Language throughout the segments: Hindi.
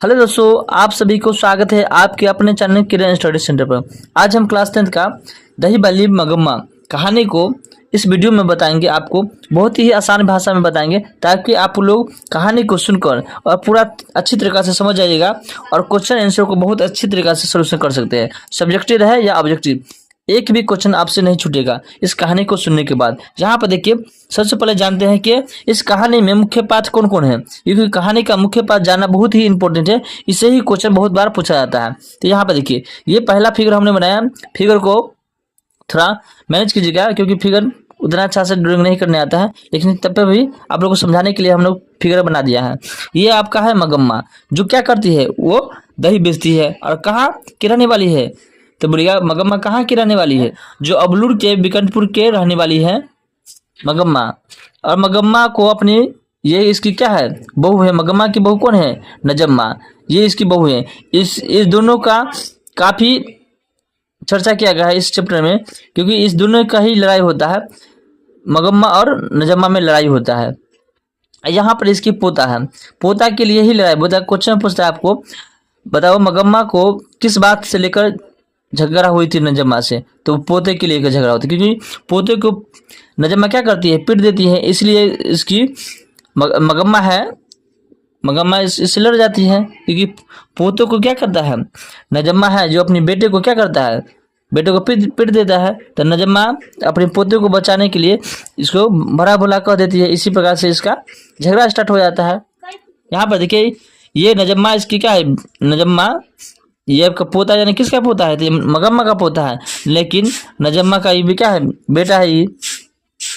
हेलो दोस्तों, आप सभी को स्वागत है आपके अपने चैनल किरण स्टडी सेंटर पर। आज हम क्लास 10 का दही बल्ली मगम्मा कहानी को इस वीडियो में बताएंगे। आपको बहुत ही आसान भाषा में बताएंगे ताकि आप लोग कहानी को सुनकर और पूरा अच्छी तरीक़ा से समझ जाइएगा और क्वेश्चन आंसर को बहुत अच्छी तरीक़ा से सोल्यूशन कर सकते हैं। सब्जेक्टिव है या ऑब्जेक्टिव, एक भी क्वेश्चन आपसे नहीं छूटेगा इस कहानी को सुनने के बाद। यहाँ पर देखिए, सबसे पहले जानते हैं कि इस कहानी में मुख्य पात्र कौन कौन है, क्योंकि कहानी का मुख्य पात्र जानना बहुत ही इंपॉर्टेंट है। इससे ही क्वेश्चन बहुत बार पूछा जाता है। तो यहाँ पर देखिए, ये पहला फिगर हमने बनाया। फिगर को थोड़ा मैनेज कीजिएगा क्योंकि फिगर उतना अच्छा से ड्राइंग नहीं करने आता है, लेकिन तब पे भी आप लोग को समझाने के लिए हम लोग फिगर बना दिया है। ये आपका है मगम्मा, जो क्या करती है, वो दही बेचती है। और कहाँ की रहने वाली है, तो बोलिएगा मगम्मा कहाँ की रहने वाली है, जो अबलूर के बिकनपुर के रहने वाली है मगम्मा। और मगम्मा को अपनी, ये इसकी क्या है, बहू है। मगम्मा की बहू कौन है, नजम्मा, ये इसकी बहू है। इस दोनों का काफी चर्चा किया गया है इस चैप्टर में, क्योंकि इस दोनों का ही लड़ाई होता है। मगम्मा और नजम्मा में लड़ाई होता है। यहाँ पर इसकी पोता है, पोता के लिए ही लड़ाई होता है। क्वेश्चन पूछता है आपको, बताओ मगम्मा को किस बात से लेकर झगड़ा हुई थी नजम्मा से, तो पोते के लिए झगड़ा होती है, क्योंकि पोते को नजम्मा क्या करती है, पीट देती है। इसलिए इसकी मगम्मा है, मगम्मा इससे लड़ जाती है, क्योंकि पोते को क्या करता है, नजम्मा है जो अपने बेटे को क्या करता है, बेटे को पीट देता है। तो नजम्मा अपने पोते को बचाने के लिए इसको भला भला कह देती है। इसी प्रकार से इसका झगड़ा स्टार्ट हो जाता है। यहाँ पर देखिए, ये नजम्मा इसकी क्या है, नजम्मा ये आपका पोता, यानी किसका पोता है, तो मगम्मा का पोता है। लेकिन नजम्मा का ये भी क्या है, बेटा है। ये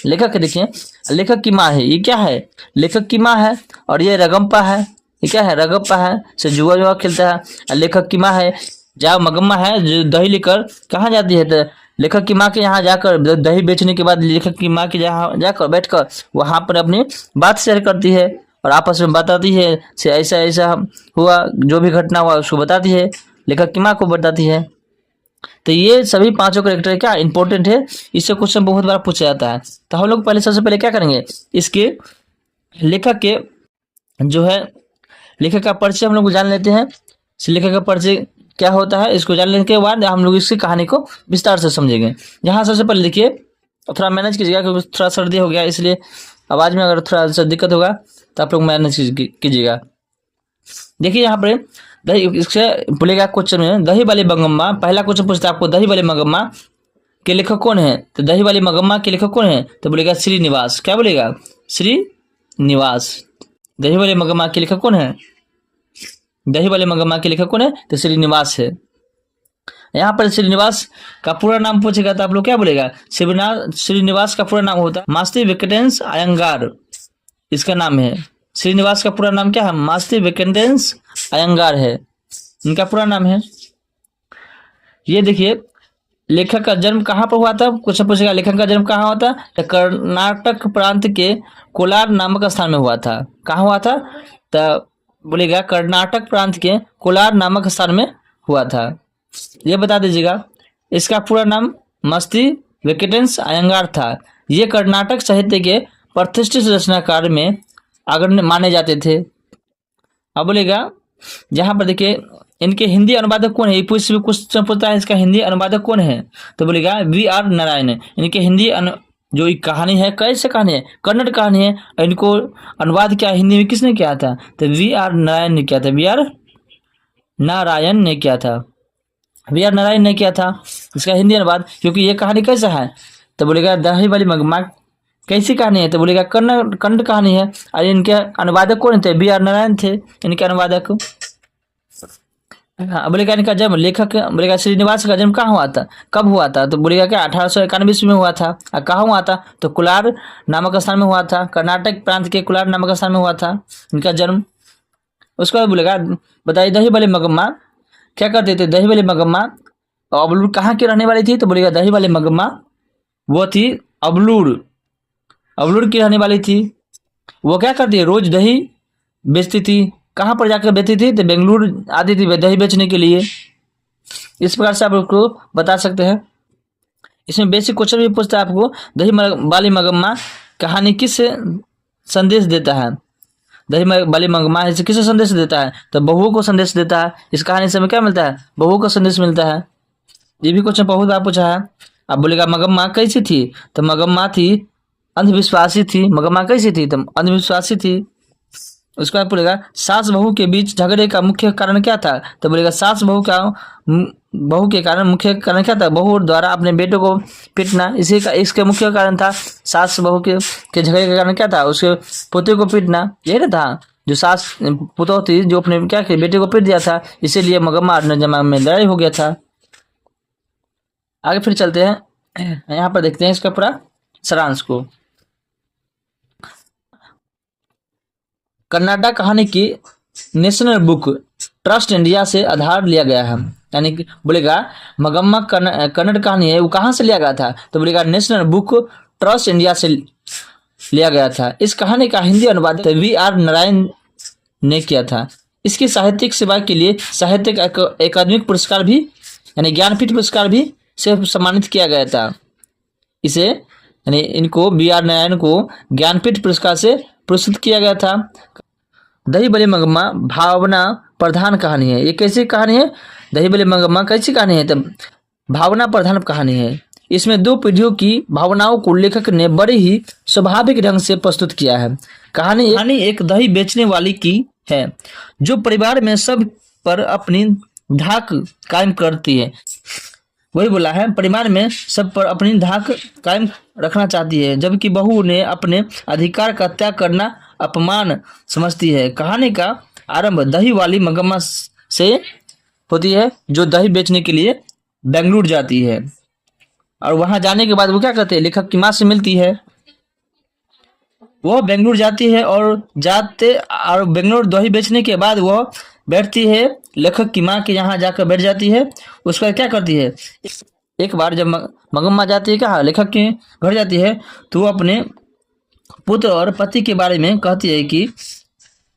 लेखक देखिए, लेखक की माँ है। ये क्या है, लेखक की माँ है। और ये रगम्पा है, ये क्या है, रगप्पा है, से जुआ जुआ खेलता है। और लेखक की माँ है, जहाँ मगम्मा है जो दही लेकर कहाँ जाती है, तो लेखक की माँ के यहाँ जाकर दही बेचने के बाद लेखक की माँ के जहाँ जाकर बैठकर वहाँ पर अपनी बात शेयर करती है और आपस में बताती है, से ऐसा ऐसा हुआ, जो भी घटना हुआ उसको बताती है, लेखक की माँ को बताती है। तो ये सभी पांचों कैरेक्टर क्या इंपॉर्टेंट है, इससे क्वेश्चन बहुत बार पूछा जाता है। तो हम लोग पहले, सबसे पहले क्या करेंगे, इसके लेखक के जो है, लेखक का परिचय हम लोग जान लेते हैं। लेखक का परिचय क्या होता है, इसको जान लेने के बाद हम लोग इसकी कहानी को विस्तार से समझेंगे। यहाँ सबसे पहले देखिए, थोड़ा मैनेज कीजिएगा क्योंकि थोड़ा सर्दी हो गया, इसलिए आवाज में अगर थोड़ा सा दिक्कत होगा तो आप लोग मैनेज कीजिएगा। देखिए यहाँ पर दही, इससे बोलेगा क्वेश्चन में दही वाली मगम्मा, पहला क्वेश्चन पूछता है आपको, दही वाली मगम्मा के लेखक कौन है। तो दही वाली मगम्मा के लेखक कौन है, तो बोलेगा श्रीनिवास। क्या बोलेगा, श्रीनिवास। दही वाली मगम्मा के लेखक कौन है, दही वाली मगम्मा के लेखक कौन है, तो श्रीनिवास है। यहाँ पर श्रीनिवास का पूरा नाम पूछेगा तो आप लोग क्या बोलेगा, श्रीनिवास का पूरा नाम होता है मास्ती वेंकटेश अयंगार, इसका नाम है। श्रीनिवास का पूरा नाम क्या है, मास्ती वेंकटेश अयंगार है, इनका पूरा नाम है। ये देखिए, लेखक का जन्म कहाँ पर हुआ था, क्वेश्चन पूछेगा लेखक का जन्म कहाँ हुआ था, तो कर्नाटक प्रांत के कोलार नामक स्थान में हुआ था। कहाँ हुआ था, तो बोलेगा कर्नाटक प्रांत के कोलार नामक स्थान में हुआ था। ये बता दीजिएगा, इसका पूरा नाम मस्ती वेंकटेश अयंगार था। ये कर्नाटक साहित्य के प्रतिष्ठित रचनाकार में अग्रणी माने जाते थे। अब बोलेगा, जहाँ पर देखिए इनके हिंदी अनुवादक कौन है, क्वेश्चन पूछता है इसका हिंदी अनुवादक कौन है, तो बोलेगा वी.आर. नारायण। इनके हिंदी जो कहानी है, कैसे कहानी है, कन्नड़ कहानी है, इनको अनुवाद क्या हिंदी में किसने किया था, तो वी.आर. नारायण ने किया था। वी.आर. नारायण ने किया था, वी.आर. नारायण ने किया था इसका हिंदी अनुवाद। क्योंकि ये कहानी कैसा है, तो बोलेगा दही वाली मगम्मा कैसी कहानी है, तो बोलेगा कन्नड़ कहानी है। और इनके अनुवादक कौन थे, वी.आर. नारायण थे इनके अनुवादक। हाँ, बोलेगा इनका जन्म, लेखक बोलेगा श्रीनिवास का जन्म कहाँ हुआ था, कब हुआ था, तो बोलेगा क्या 1891 में हुआ था। और कहाँ हुआ था, तो कोलार नामक स्थान में हुआ था, कर्नाटक प्रांत के कोलार नामक स्थान में हुआ था इनका जन्म। उसके बाद बोलेगा, बताइए दही वाली मगम्मा क्या करते थे। दही वाली मगम्मा अबलूर कहाँ की रहने वाली थी, तो बोलेगा दही वाली मगम्मा वो थी अबलूर की रहने वाली थी। वो क्या करती है, रोज दही बेचती थी। कहाँ पर जाकर बेचती थी, तो बेंगलुरु आती थी दही बेचने के लिए। इस प्रकार से आप उसको बता सकते हैं। इसमें बेसिक क्वेश्चन भी पूछता है आपको, दही वाली मगम्मा कहानी किस संदेश देता है। दही वाली मगमा इसे किसे संदेश देता है? तो बहुओं को संदेश देता है। इस कहानी से हमें क्या मिलता है? बहुओं को संदेश मिलता है। ये भी क्वेश्चन बहुत बार पूछा है। अब बोलेगा मगम्मा कैसी थी? तो मगम्मा थी अंधविश्वासी थी। मगम्मा कैसी थी? तो अंधविश्वासी थी। उसके बाद बोलेगा सास बहू के बीच झगड़े का मुख्य कारण क्या था? तो बोलेगा सास बहू के कारण मुख्य कारण क्या था? बहू द्वारा अपने बेटों को पीटना, इसी का इसके मुख्य कारण था। सास बहू के झगड़े का कारण क्या था? उसके पोते को पीटना, यही ना था। जो सास पुतौह थी जो अपने क्या किया, बेटे को पीट दिया था, इसीलिए मगम्मा और नजमा में लड़ाई हो गया था। आगे फिर चलते हैं, यहाँ पर देखते हैं इसका पूरा सारांश को। कर्नाटक कहानी की नेशनल बुक ट्रस्ट इंडिया से आधार लिया गया है। यानी कि बोलेगा मगम्मा कन्नड़ कहानी है, वो कहाँ से लिया गया था? तो बोलेगा नेशनल बुक ट्रस्ट इंडिया से लिया गया था। इस कहानी का हिंदी अनुवाद V.R. नारायण ने किया था। इसकी साहित्यिक सेवा के लिए साहित्यिक अकादमिक पुरस्कार भी यानी ज्ञानपीठ पुरस्कार भी से सम्मानित किया गया था। इसे यानी इनको V.R. नारायण को ज्ञानपीठ पुरस्कार से पुरस्कृत किया गया था। दही बली मगम्मा भावना प्रधान कहानी है। ये कैसी कहानी है? दही बली मगम्मा कैसी कहानी है? तो भावना प्रधान कहानी है। इसमें दो पीढ़ियों की भावनाओं को लेखक ने बड़े ही स्वाभाविक ढंग से प्रस्तुत किया है। कहानी एक दही बेचने वाली की है जो परिवार में सब पर अपनी धाक कायम करती है। वही बोला है, परिवार में सब पर अपनी धाक कायम रखना चाहती है, जबकि बहू ने अपने अधिकार का त्याग करना अपमान समझती है। कहानी का आरंभ दही वाली मगम्मा से होती है जो दही बेचने के लिए बेंगलुरु जाती है, और वहां जाने के बाद वो क्या करते हैं? लेखक की माँ से मिलती है। वह बेंगलुरु जाती है और बेंगलुरु दही बेचने के बाद वह बैठती है लेखक की माँ के यहाँ जाकर बैठ जाती है। उसके बाद क्या करती है? एक बार जब मगम्मा जाती है क्या लेखक के घर जाती है, तो वो अपने पुत्र और पति के बारे में कहती है कि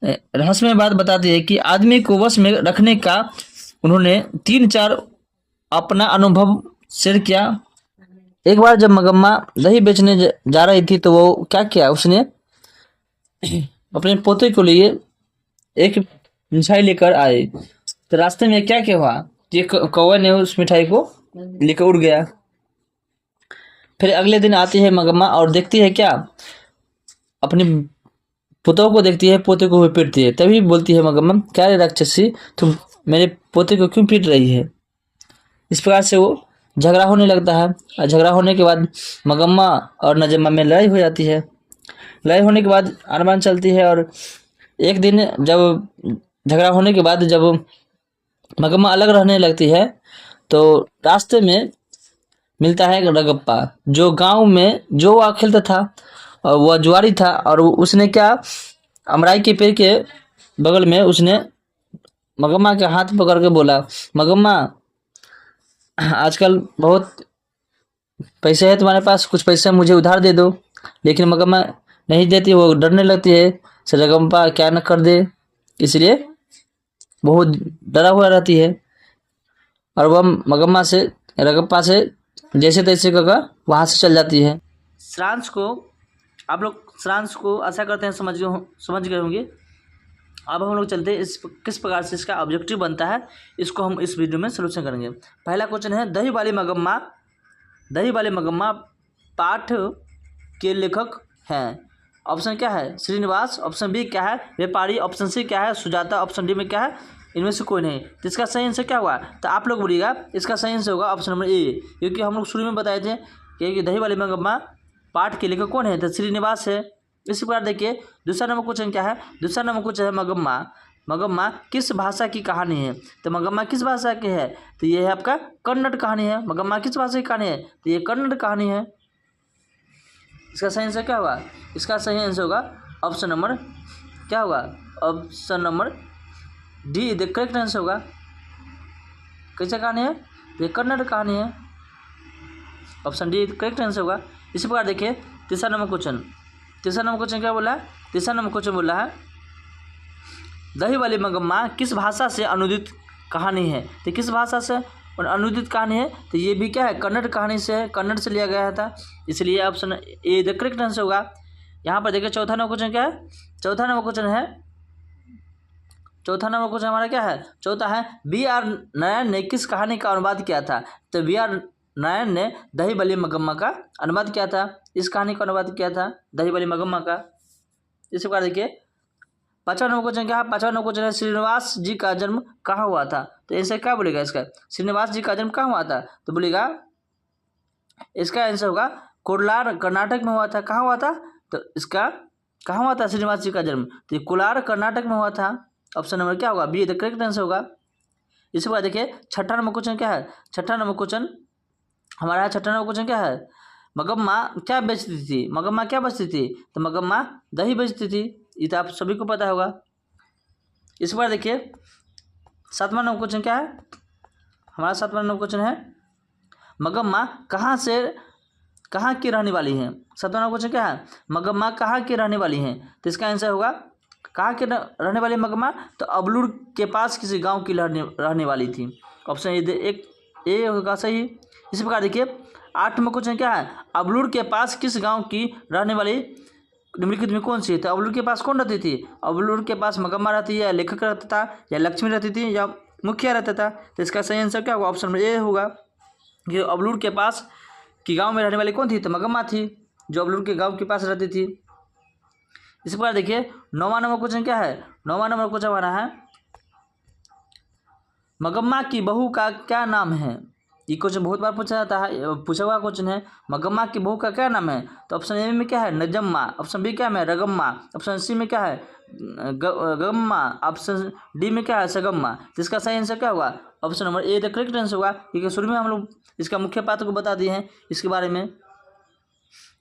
रहस्यमय बात बताती है कि आदमी को वश में रखने का उन्होंने 3-4 अपना अनुभव शेयर किया। एक बार जब मगम्मा दही बेचने जा रही थी तो वो क्या किया? उसने अपने पोते को लिए एक मिठाई लेकर आए। तो रास्ते में क्या क्या हुआ? ये कौवे ने उस मिठाई को लेकर उड़ गया। फिर अगले दिन आती है मगम्मा और देखती है क्या? अपनी पुतों को देखती है, पोते को भी पीटती है। तभी बोलती है मगम्मा, क्या रे राक्षसी, तुम मेरे पोते को क्यों पीट रही है? इस प्रकार से वो झगड़ा होने लगता है। और झगड़ा होने के बाद मगम्मा और नजमा में लड़ाई हो जाती है। लड़ाई होने के बाद अरमान चलती है, और एक दिन जब झगड़ा होने के बाद जब मगम्मा अलग रहने लगती है तो रास्ते में मिलता है रगप्पा, जो गांव में जो वह खेलता था, और वह जुआरी था। और उसने क्या, अमराई के पेड़ के बगल में उसने मगम्मा के हाथ पकड़ के बोला, मगम्मा आजकल बहुत पैसे है तुम्हारे पास, कुछ पैसे मुझे उधार दे दो। लेकिन मगम्मा नहीं देती, वो डरने लगती है से रगप्पा क्या न कर दे, इसलिए बहुत डरा हुआ रहती है। और वह मगम्मा से रगप्पा से जैसे तैसे कर वहाँ से चल जाती है। सारांश को आप लोग आशा करते हैं समझ गए होंगे। अब हम लोग चलते हैं किस प्रकार से इसका ऑब्जेक्टिव बनता है, इसको हम इस वीडियो में सलूशन करेंगे। पहला क्वेश्चन है, दही वाली मगम्मा पाठ के लेखक हैं। ऑप्शन क्या है? श्रीनिवास। ऑप्शन बी क्या है? व्यापारी। ऑप्शन सी क्या है? सुजाता। ऑप्शन डी में क्या है? इनमें से कोई नहीं। तो इसका सही आंसर क्या हुआ? तो आप लोग बोलिएगा इसका सही आंसर होगा ऑप्शन नंबर ए, क्योंकि हम लोग शुरू में बताए थे कि दही वाली मगम्मा पाठ के लेखक कौन है? तो श्रीनिवास है। इसी प्रकार देखिए दूसरा नंबर क्वेश्चन क्या है? दूसरा नंबर क्वेश्चन है मगम्मा किस भाषा की कहानी है? तो मगम्मा किस भाषा की है? तो ये है आपका कन्नड़ कहानी है। मगम्मा किस भाषा की कहानी है? तो ये कन्नड़ कहानी है। इसका सही आंसर क्या होगा? इसका सही आंसर होगा ऑप्शन नंबर क्या होगा? Option number D the correct answer होगा। कैसा कहानी है? ये कन्नड़ कहानी है। ऑप्शन डी करेक्ट आंसर होगा। इसी प्रकार देखिए तीसरा नंबर क्वेश्चन क्या बोला है? तीसरा नंबर क्वेश्चन बोला है दही वाली मगम्मा किस भाषा से अनुदित कहानी है? तो किस भाषा से और अनुदित कहानी है? तो ये भी क्या है? कन्नड़ कहानी से, कन्नड़ से लिया गया था, इसलिए option A the correct answer होगा। यहाँ पर देखिए चौथा नंबर क्वेश्चन क्या है? चौथा नंबर क्वेश्चन है चौथा नंबर क्वेश्चन हमारा क्या है, चौथा है बी आर नारायण ने किस कहानी का अनुवाद किया था। तो बी आर नारायण ने दही बली मगम्मा का अनुवाद किया था। इस कहानी का अनुवाद किया था दही बली मगम्मा का। इस प्रकार देखिए पांचवा नंबर क्वेश्चन क्या है, पांचवा नंबर क्वेश्चन है श्रीनिवास जी का जन्म कहाँ हुआ था। तो आंसर क्या बोलेगा इसका, श्रीनिवास जी का जन्म कहाँ हुआ था। तो बोलेगा इसका आंसर होगा कोलार कर्नाटक में हुआ था। कहाँ हुआ था, तो इसका कहाँ हुआ था श्रीनिवास जी का जन्म, तो कोलार कर्नाटक में हुआ था। ऑप्शन नंबर क्या होगा, बी द करेक्ट आंसर होगा। इसी बार देखिए छठा नंबर क्वेश्चन क्या है, छठा नंबर क्वेश्चन हमारा है, छठा नंबर क्वेश्चन क्या है, मगम्मा क्या बेचती थी। मगम्मा क्या बेचती थी, तो मगम्मा दही बेचती थी। ये तो आप सभी को पता होगा। इस बार देखिए सातवां नंबर क्वेश्चन क्या है, हमारा सातवां नंबर क्वेश्चन है मगम्मा कहाँ की रहने वाली हैं। सातवां नंबर क्वेश्चन क्या है, मगम्मा कहाँ की रहने वाली हैं। तो इसका आंसर होगा कहाँ के रहने वाली मगम्मा, तो अबलूर के पास किसी गांव की रहने वाली थी। ऑप्शन एक ए होगा सही। इसी प्रकार देखिए आठ नंबर क्वेश्चन क्या है, अबलूर के पास किस गांव की रहने वाली निम्नलिखित में कौन सी है। तो अबलूर के पास कौन रहती थी, अबलूर के पास मगम्मा रहती है, या लेखक रहता था, या लक्ष्मी रहती थी, या मुखिया रहता था। तो इसका सही आंसर क्या होगा, ऑप्शन नंबर ए होगा कि अबलूर के पास की गांव में रहने वाली कौन थी, तो मगम्मा थी, जो अबलूर के गांव के पास रहती थी। इसी प्रकार देखिए नौवां नंबर क्वेश्चन क्या है, नौवां नंबर क्वेश्चन हमारा है मगम्मा की बहू का क्या नाम है। ये क्वेश्चन बहुत बार पूछा जाता है, पूछा हुआ क्वेश्चन है, मगम्मा की बहू का क्या नाम है। तो ऑप्शन ए में क्या है, नजम्मा। ऑप्शन बी क्या है, रगम्मा। ऑप्शन सी में क्या है, गम्मा। ऑप्शन डी में क्या है, सगम्मा। तो इसका सही आंसर क्या होगा, option number A the correct answer होगा, क्योंकि शुरू में हम लोग इसका मुख्य पात्र को बता दिए हैं इसके बारे में।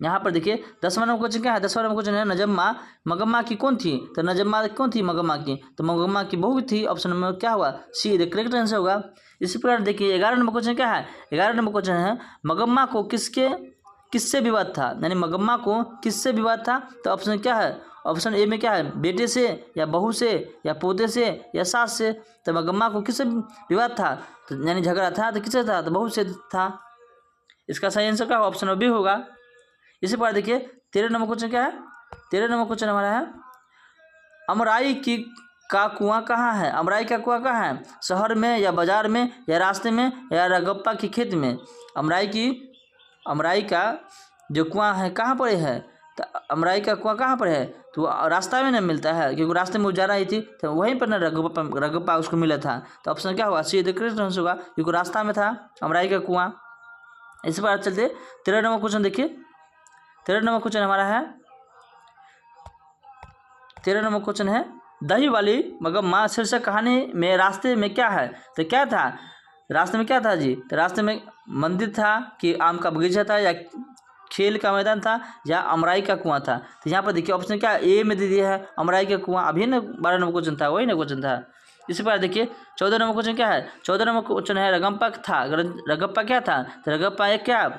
यहाँ पर देखिए 10वां नंबर क्वेश्चन क्या है, 10वां नंबर क्वेश्चन है नजम्मा मगम्मा की कौन थी। तो नजम्मा कौन थी मगम्मा की, तो मगम्मा की बहू थी। ऑप्शन नंबर क्या हुआ, सी द करेक्ट आंसर होगा। इसी प्रकार देखिए 11 नंबर क्वेश्चन क्या है, 11 नंबर क्वेश्चन है मगम्मा को किससे विवाद था, यानी मगम्मा को किससे विवाद था। तो ऑप्शन क्या है, ऑप्शन ए में क्या है, बेटे से, या बहू से, या पोते से, या सास से। तो मगम्मा को किससे विवाद था, तो यानी झगड़ा था, तो किससे था, तो बहू से था। इसका सही आंसर क्या ऑप्शन नंबर बी होगा। इसी प्रकार देखिए 13 नंबर क्वेश्चन क्या है, 13 नंबर क्वेश्चन हमारा है अमराई का कुआं कहाँ है। अमराई का कुआं कहाँ है, शहर में, या बाजार में, या रास्ते में, या रगप्पा की खेत में। अमराई का जो कुआं है कहाँ पर है, तो अमराई का कुआं कहाँ पर है, तो रास्ता में न मिलता है, क्योंकि रास्ते में वो जा रही थी, तो वहीं पर न रगप्पा उसको मिला था। तो ऑप्शन क्या होगा, सी द करेक्ट आंसर होगा, क्योंकि रास्ता में था अमराई का कुआं। इस बार चलते 13 नंबर क्वेश्चन देखिए, 13 नंबर क्वेश्चन हमारा है, 13 नंबर क्वेश्चन है दही वाली मगम्मा शीर्षक कहानी में रास्ते में क्या है। तो क्या था, रास्ते में क्या था जी, तो रास्ते में मंदिर था, कि आम का बगीचा था, या खेल का मैदान था, या अमराई का कुआं था। तो यहाँ पर देखिए ऑप्शन क्या ए में दे दिया है अमराई का कुआं। अभी ना 12 नंबर क्वेश्चन था, वही ना क्वेश्चन था। इसी पर देखिए 14 नंबर क्वेश्चन क्या है, 14 नंबर क्वेश्चन है रगप्पा था। रगप्पा क्या था, तो रगप्पा एक क्या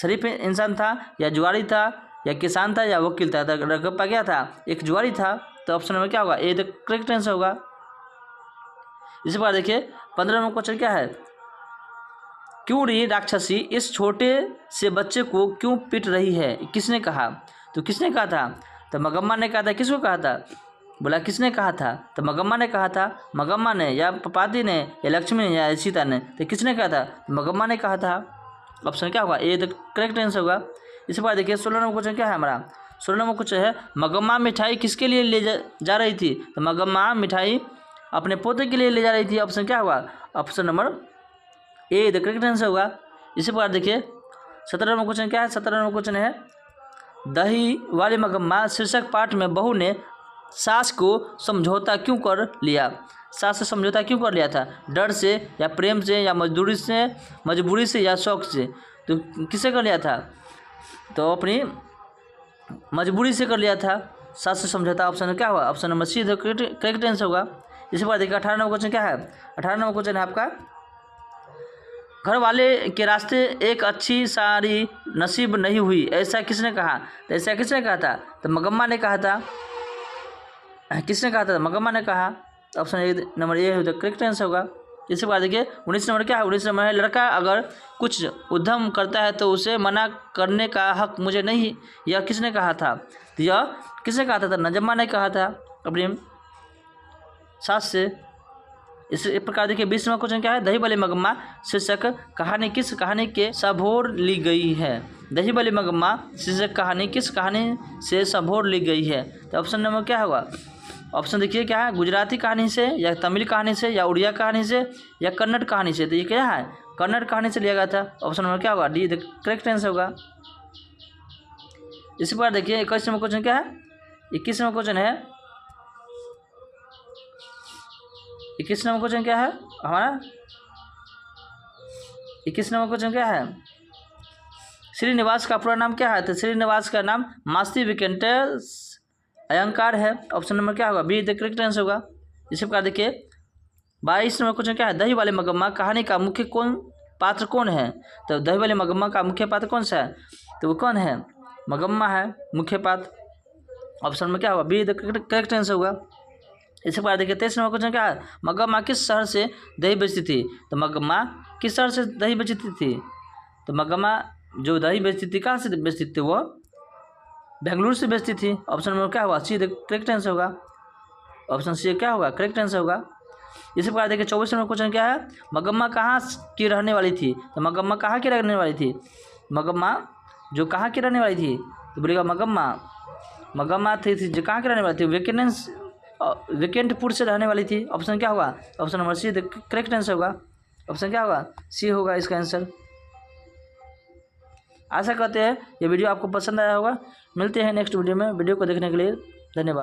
शरीफ इंसान था, या जुआरी था, या किसान था, या वकील था। तो रगप्पा क्या था, एक जुआरी था। तो ऑप्शन नंबर क्या होगा, ए द करेक्ट आंसर होगा। इसी बार देखिए 15 नंबर क्वेश्चन क्या है, क्यों री राक्षसी इस छोटे से बच्चे को क्यों पीट रही है, किसने कहा। तो किसने कहा था, तो मगम्मा ने कहा था। किसको कहा था, बोला किसने कहा था, तो मगम्मा ने कहा था। मगम्मा ने, या पपाती ने, या लक्ष्मी ने, या सीता ने। तो किसने कहा था, मगम्मा ने कहा था। ऑप्शन क्या होगा, ए द करेक्ट आंसर होगा। इसी बार देखिए 16 नंबर क्वेश्चन क्या है हमारा, 16 नंबर क्वेश्चन है मगम्मा मिठाई किसके लिए ले जा रही थी। तो मगम्मा मिठाई अपने पोते के लिए ले जा रही थी। ऑप्शन क्या होगा, option number A the correct answer होगा। इसी प्रकार देखिए 17 नंबर क्वेश्चन क्या है, 17 नंबर क्वेश्चन है दही वाली मगम्मा शीर्षक पाठ में बहू ने सास को समझौता क्यों कर लिया। सास से समझौता क्यों कर लिया था, डर से, या प्रेम से, या मजबूरी से, या शौक से। तो किससे कर लिया था, तो अपनी मजबूरी से कर लिया था सास से समझौता। ऑप्शन क्या हुआ, option number see the correct answer होगा। इसी बार देखिए 18 नंबर क्वेश्चन क्या है, 18 नंबर क्वेश्चन है आपका घर वाले के रास्ते एक अच्छी सारी नसीब नहीं हुई, ऐसा किसने कहा। तो ऐसा किसने कहा था, तो मगम्मा ने कहा था। किसने कहा था, मगम्मा ने कहा। Option number A the correct answer होगा। इसी बार देखिए 19 नंबर क्या है, 19 नंबर है लड़का अगर कुछ उद्यम करता है तो उसे मना करने का हक मुझे नहीं। यह किसने कहा था, यह किसने कहा था, नजम्मा ने कहा था अपनी 7 से। इस प्रकार देखिए 20 नंबर क्वेश्चन क्या है, दही बली मगम्मा शीर्षक कहानी किस कहानी के सबोर ली गई है। दही बली मगम्मा शीर्षक कहानी किस कहानी से सबोर ली गई है। तो ऑप्शन नंबर क्या होगा, ऑप्शन देखिए क्या है, गुजराती कहानी से या तमिल कहानी से या उड़िया कहानी से या कन्नड़ कहानी से। तो ये क्या है, कन्नड़ कहानी से लिया गया था। ऑप्शन नंबर क्या होगा, डी करेक्ट आंसर होगा। इसी प्रकार देखिए 21 नंबर क्वेश्चन क्या है, 21 नंबर क्वेश्चन है, 21 नंबर क्वेश्चन क्या है हमारा, 21 नंबर क्वेश्चन क्या है, श्रीनिवास का पूरा नाम क्या है। तो श्रीनिवास का नाम मास्ती विकेंटस अयंकार है। ऑप्शन नंबर क्या होगा, बी द करेक्ट आंसर होगा। इसी प्रकार देखिए 22 नंबर क्वेश्चन क्या है, दही वाले मगम्मा कहानी का मुख्य पात्र कौन है। तो दही वाले मगम्मा का मुख्य पात्र कौन सा है, तो वो कौन है, मगम्मा है मुख्य पात्र। ऑप्शन में क्या होगा, बी द करेक्ट आंसर होगा। इसी प्रकार देखिए 23 नंबर क्वेश्चन क्या है, मगम्मा किस शहर से दही बेचती थी। तो मगम्मा किस शहर से दही बेचती थी। तो मगम्मा जो दही बेचती थी कहाँ से बेचती थी, वो बेंगलुरु से बेचती थी। ऑप्शन नंबर क्या होगा, सी करेक्ट आंसर होगा। ऑप्शन सी क्या होगा, करेक्ट आंसर होगा। इसी प्रकार देखिए 24 नंबर क्वेश्चन क्या है, मगम्मा कहाँ की रहने वाली थी। तो मगम्मा कहाँ की रहने वाली थी, मगम्मा जो कहाँ की रहने वाली थी, तो बोलेगा मगम्मा थी जो कहाँ की रहने वाली थी, विकेंटपुर से रहने वाली थी। ऑप्शन क्या होगा, option number C correct answer होगा। ऑप्शन क्या होगा, सी होगा इसका आंसर। आशा करते हैं ये वीडियो आपको पसंद आया होगा। मिलते हैं नेक्स्ट वीडियो में। वीडियो को देखने के लिए धन्यवाद।